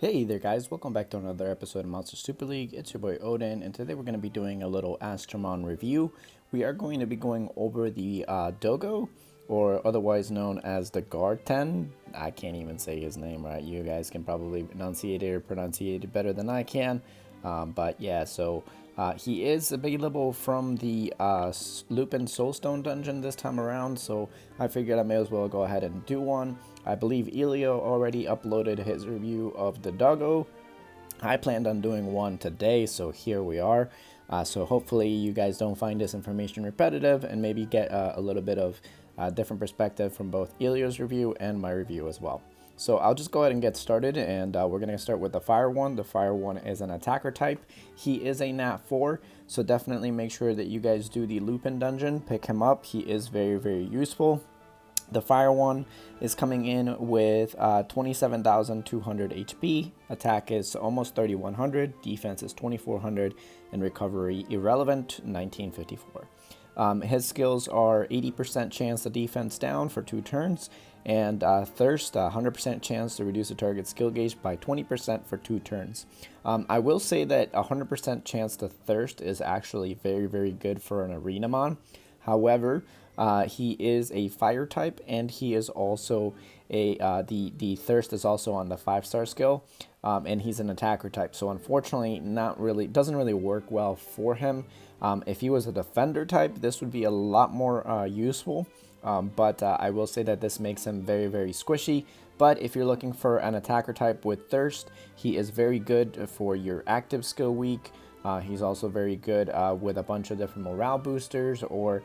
Hey there guys, welcome back to another episode of Monster Super League. It's your boy Odin, and today we're going to be doing a little Astromon review. We are going to be going over the Doggo, or otherwise known as the Guard 10. I can't even say his name right. You guys can probably enunciate it or pronunciate it better than I can. But yeah, so he is available from the Lupin Soulstone dungeon this time around, so I figured I may as well go ahead and do one. I believe Elio already uploaded his review of the Doggo. I planned on doing one today, so here we are. So hopefully you guys don't find this information repetitive and maybe get a little bit of different perspective from both Elio's review and my review as well. So I'll just go ahead and get started, and we're going to start with the Fire one. The Fire one is an attacker type. He is a Nat 4, so definitely make sure that you guys do the Lupin dungeon. Pick him up. He is very, very useful. The Fire one is coming in with 27,200 HP. Attack is almost 3,100. Defense is 2,400. And recovery irrelevant, 1954. His skills are 80% chance to defense down for 2 turns. And Thirst, 100% chance to reduce the target skill gauge by 20% for 2 turns. I will say that 100% chance to Thirst is actually very, very good for an Arenamon. However, he is a fire type, and he is also a the thirst is also on the 5-star skill, and he's an attacker type. So unfortunately, doesn't really work well for him. If he was a defender type, this would be a lot more useful. But I will say that this makes him very, very squishy. But if you're looking for an attacker type with thirst, he is very good for your active skill week. He's also very good with a bunch of different morale boosters or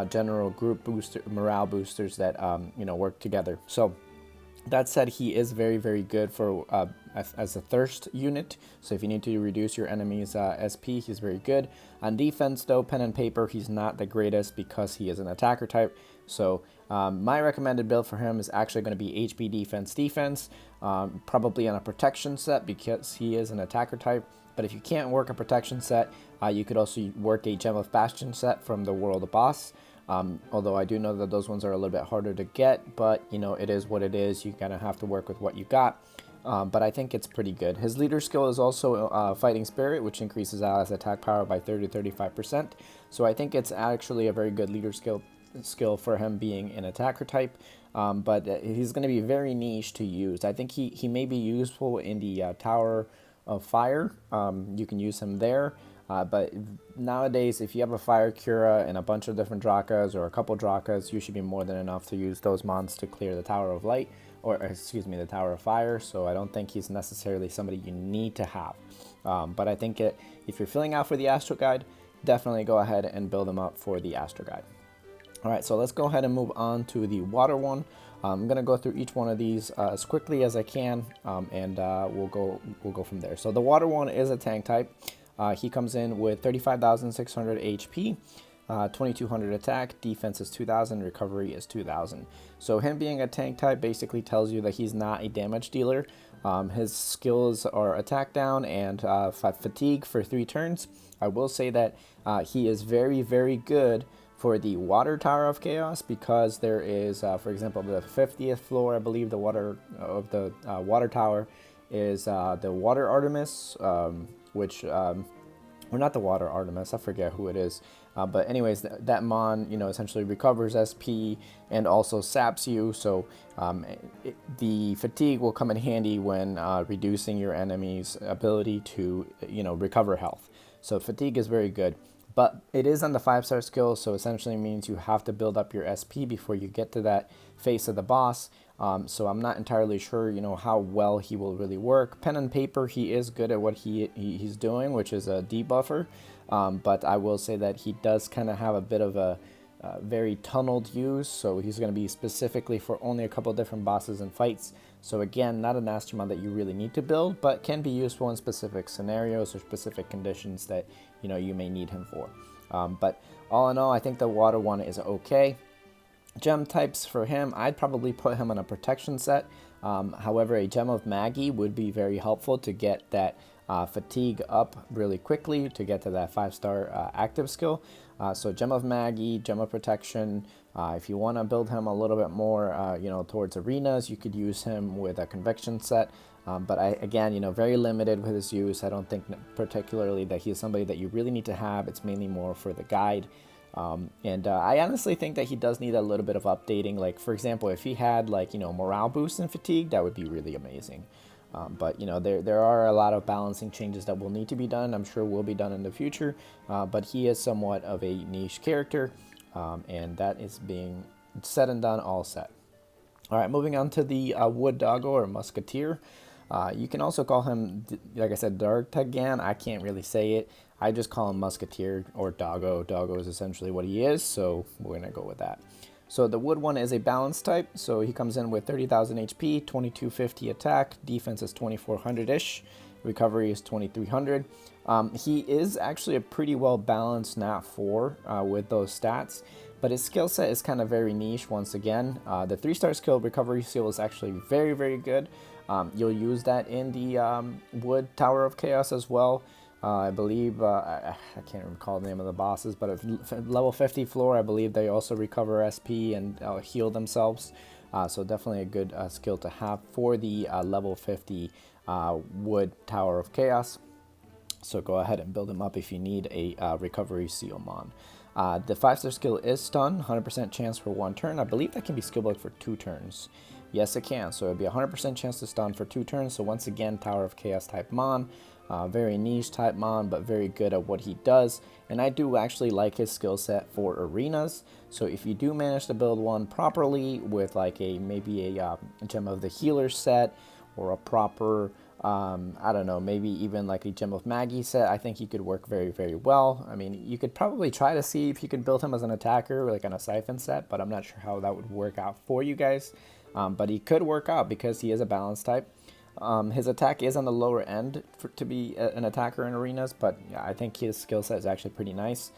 general group morale boosters that work together. So that said, he is very, very good for as a thirst unit. So if you need to reduce your enemy's SP, he's very good. On defense, though, pen and paper, he's not the greatest because he is an attacker type. So my recommended build for him is actually going to be HP defense, probably on a protection set because he is an attacker type. But if you can't work a protection set, you could also work a Gem of Bastion set from the World Boss. Although I do know that those ones are a little bit harder to get, but it is what it is. You kind of have to work with what you got. But I think it's pretty good. His leader skill is also Fighting Spirit, which increases allies' attack power by 30 to 35%. So I think it's actually a very good leader skill for him being an attacker type. But he's going to be very niche to use. I think he may be useful in the Tower of Fire. You can use him there. But nowadays, if you have a Fire Cura and a bunch of different Drakas or a couple Drakas, you should be more than enough to use those mons to clear the Tower of Light, or excuse me, the Tower of Fire. So I don't think he's necessarily somebody you need to have. But I think if you're filling out for the Astro Guide, definitely go ahead and build them up for the Astro Guide. All right, so let's go ahead and move on to the water one. I'm gonna go through each one of these as quickly as I can, and we'll go from there. So the water one is a tank type. He comes in with 35,600 HP, 2,200 attack, defense is 2,000, recovery is 2,000. So him being a tank type basically tells you that he's not a damage dealer. His skills are attack down and fatigue for 3 turns. I will say that he is very, very good for the Water Tower of Chaos because there is, for example, the 50th floor, I believe the water of the Water Tower is the Water Artemis, which, or not the Water Artemis, I forget who it is. But anyways, that mon, essentially recovers SP and also saps you. So the fatigue will come in handy when reducing your enemy's ability to, recover health. So fatigue is very good. But it is on the 5-star skill, so essentially means you have to build up your SP before you get to that face of the boss. So I'm not entirely sure, how well he will really work. Pen and paper, he is good at what he's doing, which is a debuffer. But I will say that he does kind of have a bit of a very tunneled use, so he's going to be specifically for only a couple different bosses and fights. So again, not an Astromon that you really need to build, but can be useful in specific scenarios or specific conditions that you may need him for. But all in all, I think the water one is okay. Gem types for him, I'd probably put him on a protection set. However, a Gem of Maggie would be very helpful to get that fatigue up really quickly to get to that 5-star active skill. So Gem of Maggie, Gem of Protection, If you want to build him a little bit more, towards arenas, you could use him with a convection set. But again, very limited with his use. I don't think particularly that he's somebody that you really need to have. It's mainly more for the guide. And I honestly think that he does need a little bit of updating. Like, for example, if he had morale boost and fatigue, that would be really amazing. But there are a lot of balancing changes that will need to be done. I'm sure will be done in the future. But he is somewhat of a niche character, and that is being said and done, all set. All right, moving on to the wood doggo or musketeer. You can also call him, like I said, D'Artagnan. I can't really say it. I just call him Musketeer or Doggo. Doggo is essentially what he is, so we're going to go with that. So the wood one is a balance type, so he comes in with 30,000 HP, 2250 attack, defense is 2400-ish, recovery is 2300. He is actually a pretty well balanced Nat 4 with those stats, but his skill set is kind of very niche once again. The 3-star skill recovery seal is actually very, very good. You'll use that in the wood Tower of Chaos as well. I believe, I can't recall the name of the bosses, but at level 50 floor, I believe they also recover SP and heal themselves. So definitely a good skill to have for the level 50 wood Tower of Chaos. So go ahead and build him up if you need a recovery seal mon. The 5-star skill is stun, 100% chance for 1 turn. I believe that can be skill built for 2 turns. Yes, it can. So it'd be 100% chance to stun for 2 turns. So once again, Tower of Chaos type mon. Very niche type mon, but very good at what he does. And I do actually like his skill set for arenas. So if you do manage to build one properly with like maybe a Gem of the Healer set or a proper, I don't know, maybe even like a Gem of Maggie set, I think he could work very, very well. I mean, you could probably try to see if you could build him as an attacker, like on a Siphon set, but I'm not sure how that would work out for you guys. But he could work out because he is a balance type. His attack is on the lower end to be an attacker in arenas, but yeah, I think his skill set is actually pretty nice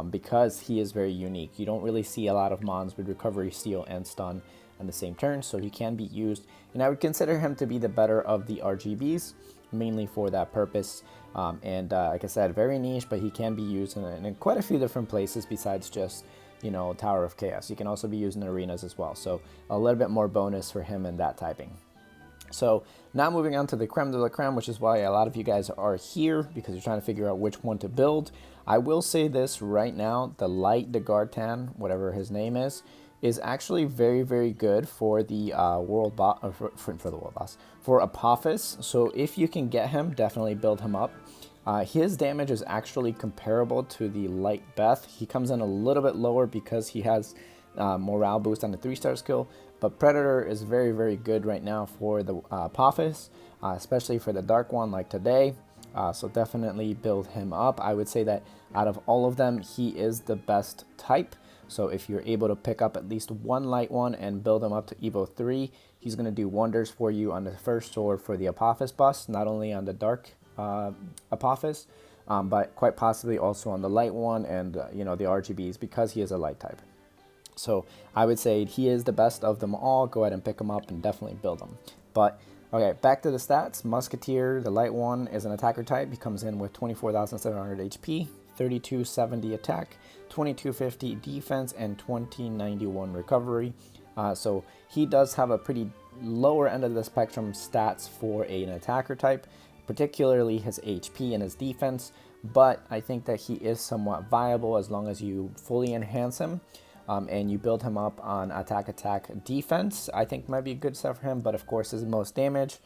because he is very unique. You don't really see a lot of mons with recovery, seal, and stun on the same turn, so he can be used. And I would consider him to be the better of the RGBs, mainly for that purpose. Like I said, very niche, but he can be used in quite a few different places besides just Tower of Chaos. You can also be used in arenas as well, so a little bit more bonus for him in that typing. So now moving on to the creme de la creme, which is why a lot of you guys are here, because you're trying to figure out which one to build. I will say this right now, the Light de Gartan, whatever his name is actually very, very good for the world boss, for the world boss, for Apophis. So if you can get him, definitely build him up. His damage is actually comparable to the Light Beth. He comes in a little bit lower because he has morale boost on the 3-star skill, but Predator is very, very good right now for the Apophis, especially for the Dark One like today. So definitely build him up. I would say that out of all of them, he is the best type. So if you're able to pick up at least one light one and build him up to Evo 3, he's going to do wonders for you on the first sword for the Apophis Boss, not only on the Dark Apophis, but quite possibly also on the light one and the RGBs, because he is a light type. So I would say he is the best of them all. Go ahead and pick him up and definitely build him. But okay, back to the stats. Musketeer, the light one, is an attacker type. He comes in with 24,700 HP, 3270 attack, 2250 defense, and 2091 recovery. So he does have a pretty lower end of the spectrum stats for an attacker type, particularly his HP and his defense. But I think that he is somewhat viable as long as you fully enhance him. And you build him up on attack defense. I think might be a good set for him, but of course his most damage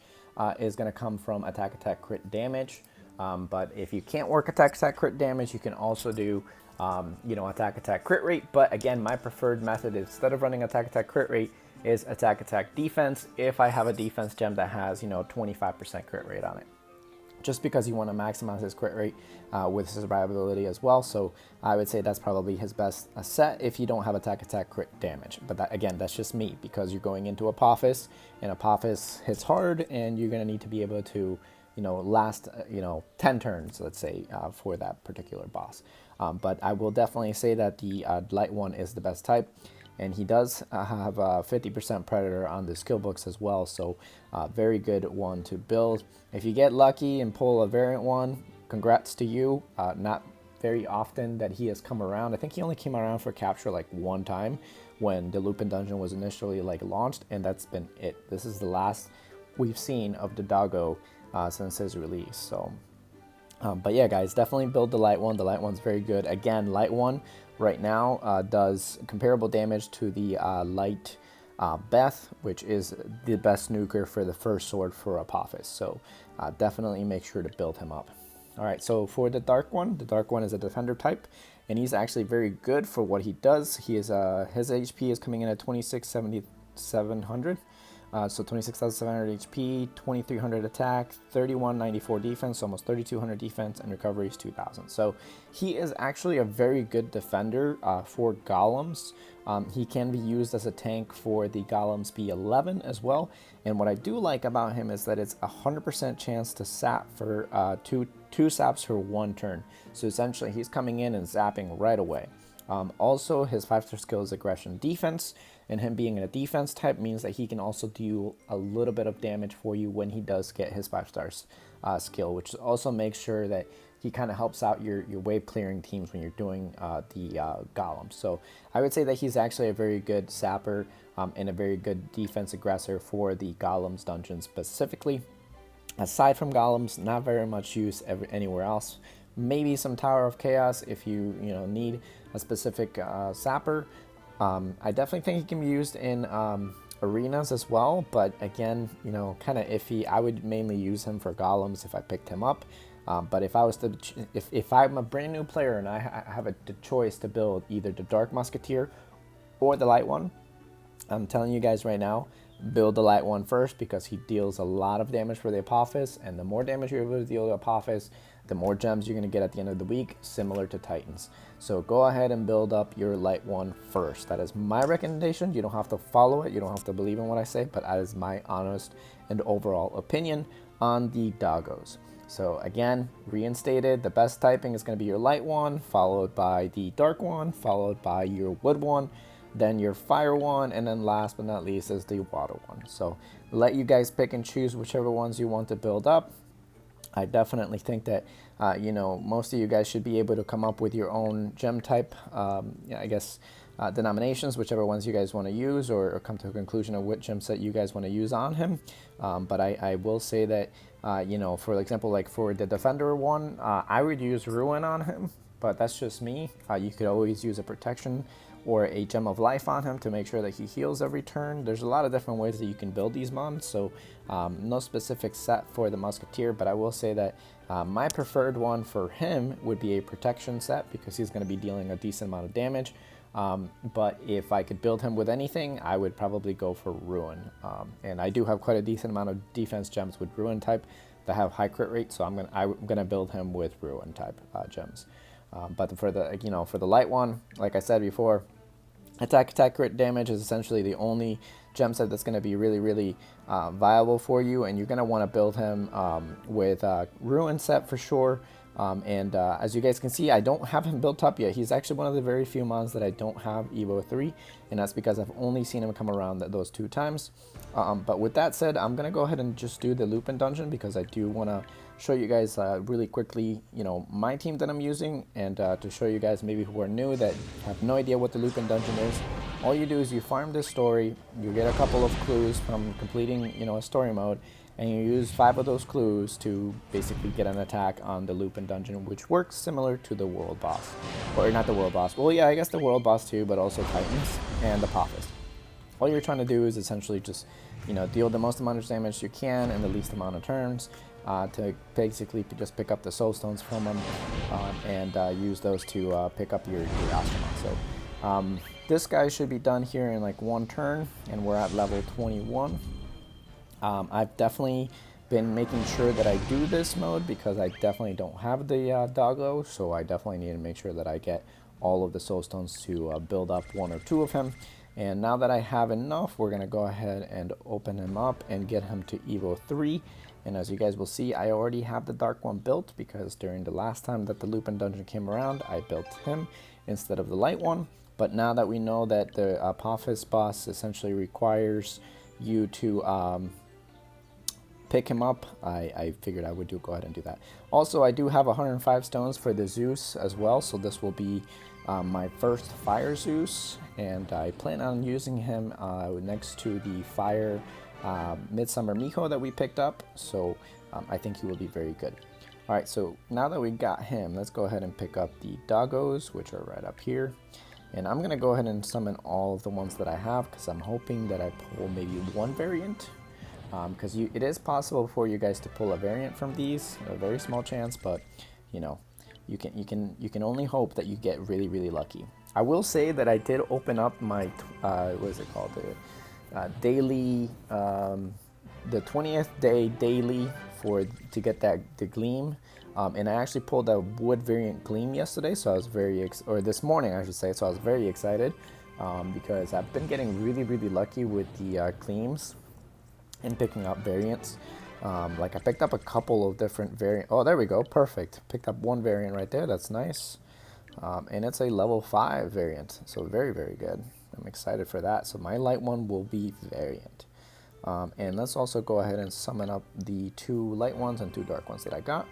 is going to come from attack crit damage. But if you can't work attack crit damage, you can also do attack crit rate. But again, my preferred method, instead of running attack crit rate, is attack defense if I have a defense gem that has 25% crit rate on it, just because you want to maximize his crit rate with survivability as well. So I would say that's probably his best set if you don't have attack crit damage. But that, again, that's just me, because you're going into Apophis, and Apophis hits hard, and you're going to need to be able to last 10 turns, let's say, for that particular boss. But I will definitely say that the light one is the best type. And he does have 50% Predator on the skill books as well, so very good one to build. If you get lucky and pull a variant one, congrats to you. Not very often that he has come around. I think he only came around for capture like one time when the Lupin dungeon was initially like launched, and that's been it. This is the last we've seen of the Doggo since his release. So but yeah, guys, definitely build the light one. The light one's very good. Again, light one right now does comparable damage to the light Beth, which is the best nuker for the first sword for Apophis. So definitely make sure to build him up. All right, so for the dark one is a defender type, and he's actually very good for what he does. He is his HP is coming in at 26,700. So 26,700 HP, 2,300 attack, 3,194 defense, almost 3,200 defense, and recovery is 2,000. So he is actually a very good defender for golems. He can be used as a tank for the golems B11 as well. And what I do like about him is that it's 100% chance to sap for two saps for one turn. So essentially he's coming in and zapping right away. Also, his 5-star skill is aggression defense, and him being a defense type means that he can also do a little bit of damage for you when he does get his 5-star skill, which also makes sure that he kind of helps out your wave clearing teams when you're doing the golems. So I would say that he's actually a very good sapper and a very good defense aggressor for the golems dungeon specifically. Aside from golems, not very much use anywhere else. Maybe some Tower of Chaos if you need a specific sapper. I definitely think he can be used in arenas as well, but again, kind of iffy. I would mainly use him for golems if I picked him up. But if I was to, if I'm a brand new player and I have the choice to build either the Dark Musketeer or the light one, I'm telling you guys right now, build the light one first, because he deals a lot of damage for the Apophis, and the more damage you're able to deal to Apophis, the more gems you're going to get at the end of the week, similar to Titans. So go ahead and build up your light one first. That is my recommendation. You don't have to follow it. You don't have to believe in what I say, but that is my honest and overall opinion on the doggos. So again, reinstated, the best typing is going to be your light one, followed by the dark one, followed by your wood one, then your fire one, and then last but not least is the water one. So let you guys pick and choose whichever ones you want to build up. I definitely think that most of you guys should be able to come up with your own gem type denominations, whichever ones you guys want to use, or come to a conclusion of what gem set you guys want to use on him. But I will say that for example, like for the defender one, I would use ruin on him, but that's just me. You could always use a protection or a gem of life on him to make sure that he heals every turn. There's a lot of different ways that you can build these mons, so no specific set for the Musketeer, but I will say that my preferred one for him would be a protection set, because he's going to be dealing a decent amount of damage. But if I could build him with anything, I would probably go for ruin. And I do have quite a decent amount of defense gems with ruin type that have high crit rate, so I'm gonna build him with ruin type gems. But for the light one, like I said before, attack crit damage is essentially the only gem set that's going to be really viable for you, and you're going to want to build him with ruin set for sure. As you guys can see, I don't have him built up yet. He's actually one of the very few mons that I don't have Evo 3, and that's because I've only seen him come around those 2 times. But with that said, I'm going to go ahead and just do the Lupin dungeon, because I do want to show you guys really quickly, my team that I'm using, and to show you guys maybe who are new that have no idea what the Lupin dungeon is. All you do is you farm this story, you get a couple of clues from completing, a story mode, and you use 5 of those clues to basically get an attack on the Lupin dungeon, which works similar to the world boss. Or not the world boss, well yeah, I guess the world boss too, but also Titans and Apophis. All you're trying to do is essentially just, deal the most amount of damage you can in the least amount of turns, to basically just pick up the soul stones from them, and use those to pick up your Astromon. So this guy should be done here in like 1 turn, and we're at level 21. I've definitely been making sure that I do this mode, because I definitely don't have the Doggo, so I definitely need to make sure that I get all of the soul stones to build up 1 or 2 of him. And now that I have enough, we're going to go ahead and open him up and get him to Evo 3. And as you guys will see, I already have the dark one built, because during the last time that the Lupin dungeon came around, I built him instead of the light one. But now that we know that the Apophis Boss essentially requires you to pick him up, I figured I would go ahead and do that. Also, I do have 105 stones for the Zeus as well, so this will be my first Fire Zeus, and I plan on using him next to the Fire Midsummer Miho that we picked up, so I think he will be very good. Alright, so now that we got him, let's go ahead and pick up the Doggos, which are right up here. And I'm going to go ahead and summon all of the ones that I have, because I'm hoping that I pull maybe one variant. Because it is possible for you guys to pull a variant from these, a very small chance, but you know, you can only hope that you get really, really lucky. I will say that I did open up my what is it called, the daily, the 20th day daily to get the gleam, and I actually pulled a wood variant gleam yesterday, so I was or this morning I should say, so I was very excited because I've been getting really, really lucky with the gleams and picking up variants. Like I picked up a couple of different variants. Oh, there we go, perfect. Picked up one variant right there, that's nice. And it's a level 5 variant, so very, very good. I'm excited for that. So my light one will be variant. And let's also go ahead and summon up the 2 light ones and 2 dark ones that I got.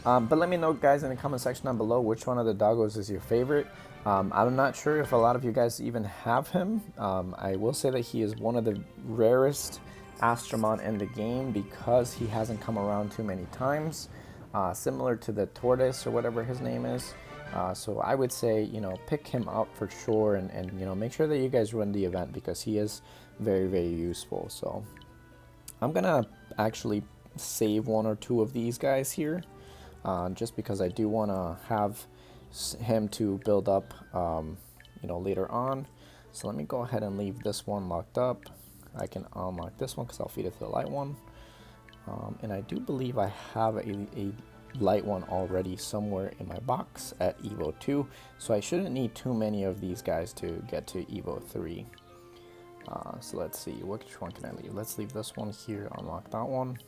But let me know, guys, in the comment section down below which one of the Doggos is your favorite. I'm not sure if a lot of you guys even have him. I will say that he is one of the rarest Astromon in the game because he hasn't come around too many times, similar to the Tortoise or whatever his name is. So I would say, you know, pick him up for sure, and you know, make sure that you guys run the event because he is very, very useful. So I'm gonna actually save 1 or 2 of these guys here, just because I do want to have him to build up, you know, later on. So let me go ahead and leave this one locked up. I can unlock this one because I'll feed it to the light one. And I do believe I have a light one already somewhere in my box at Evo 2. So I shouldn't need too many of these guys to get to Evo 3. So let's see, which one can I leave? Let's leave this one here, unlock that one.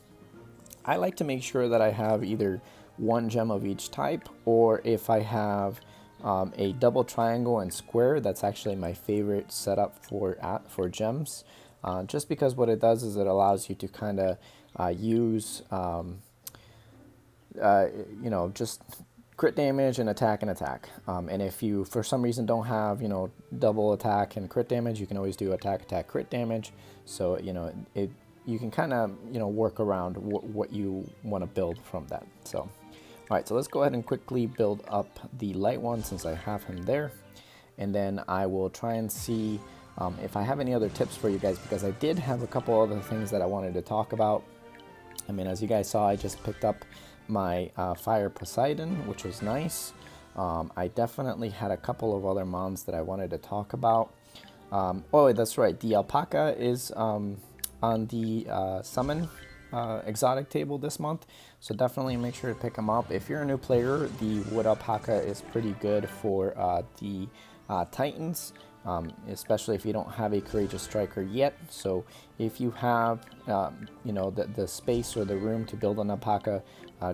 I like to make sure that I have either 1 gem of each type, or if I have a double triangle and square, that's actually my favorite setup for gems. Just because what it does is it allows you to kind of use, you know, just crit damage and attack. And if you, for some reason, don't have, you know, double attack and crit damage, you can always do attack, crit damage. So, you know, you can kind of, you know, work around what you want to build from that. So, all right, so let's go ahead and quickly build up the light one since I have him there. And then I will try and see if I have any other tips for you guys, because I did have a couple other things that I wanted to talk about. I mean, as you guys saw, I just picked up my Fire Poseidon, which was nice. I definitely had a couple of other mons that I wanted to talk about. Oh, that's right, the alpaca is on the summon exotic table this month, so definitely make sure to pick them up. If you're a new player, the wood alpaca is pretty good for the Titans, especially if you don't have a courageous striker yet. So if you have you know, the space or the room to build an alpaca,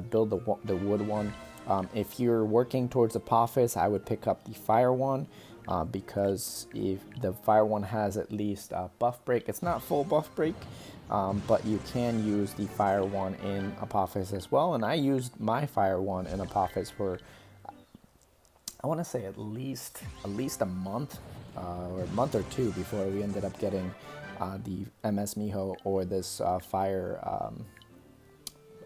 build the wood one. If you're working towards Apophis, I would pick up the fire one, because if the fire one has at least buff break, it's not full buff break, but you can use the fire one in Apophis as well. And I used my fire one in Apophis for, I want to say at least a month, or a month or 2 before we ended up getting the MS Miho or this fire,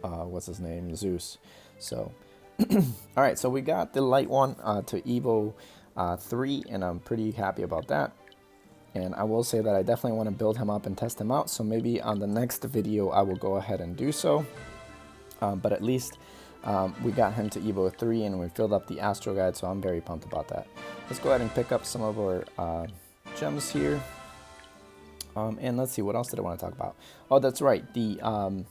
what's his name, Zeus. So all right, so we got the light one to Evo 3, and I'm pretty happy about that. And I will say that I definitely want to build him up and test him out, so maybe on the next video I will go ahead and do so. But at least we got him to Evo 3 and we filled up the Astro Guide, so I'm very pumped about that. Let's go ahead and pick up some of our gems here. And let's see, what else did I want to talk about? Oh, that's right, the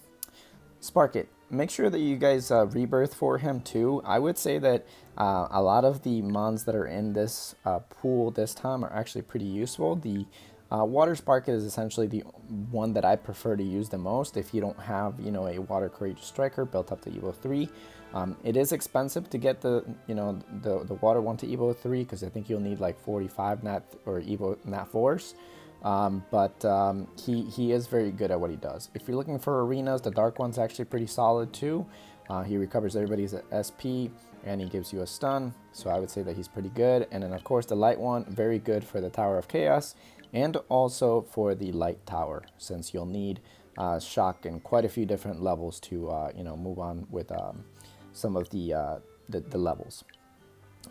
Spark It. Make sure that you guys rebirth for him too. I would say that a lot of the mons that are in this pool this time are actually pretty useful. The Water Spark is essentially the one that I prefer to use the most if you don't have, you know, a Water Courageous Striker built up to Evo 3. It is expensive to get the, you know, the Water one to Evo 3, because I think you'll need like 45 Nat or Evo Nat 4s. He is very good at what he does. If you're looking for arenas, the dark one's actually pretty solid too. He recovers everybody's SP, and he gives you a stun, so I would say that he's pretty good. And then of course the light one, very good for the Tower of Chaos, and also for the light tower, since you'll need shock in quite a few different levels to you know, move on with some of the levels.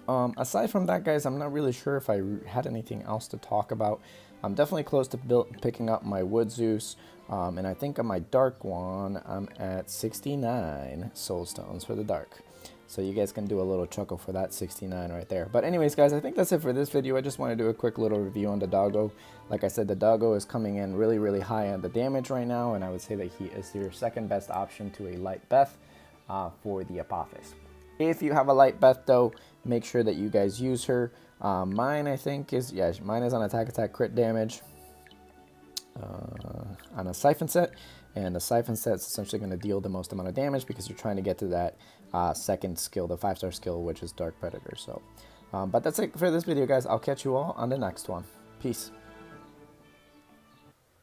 Aside from that, guys, I'm not really sure if I had anything else to talk about. I'm definitely close to picking up my Wood Zeus, and I think on my Dark one, I'm at 69 Soul Stones for the Dark. So you guys can do a little chuckle for that 69 right there. But anyways, guys, I think that's it for this video. I just want to do a quick little review on the Doggo. Like I said, the Doggo is coming in really, really high on the damage right now, and I would say that he is your second best option to a light Beth for the Apophis. If you have a light Beth, though, make sure that you guys use her. Mine, I think, is, yeah, mine is on attack crit damage on a Siphon set. And the Siphon set is essentially going to deal the most amount of damage because you're trying to get to that second skill, the 5-star skill, which is Dark Predator. So, but that's it for this video, guys. I'll catch you all on the next one. Peace.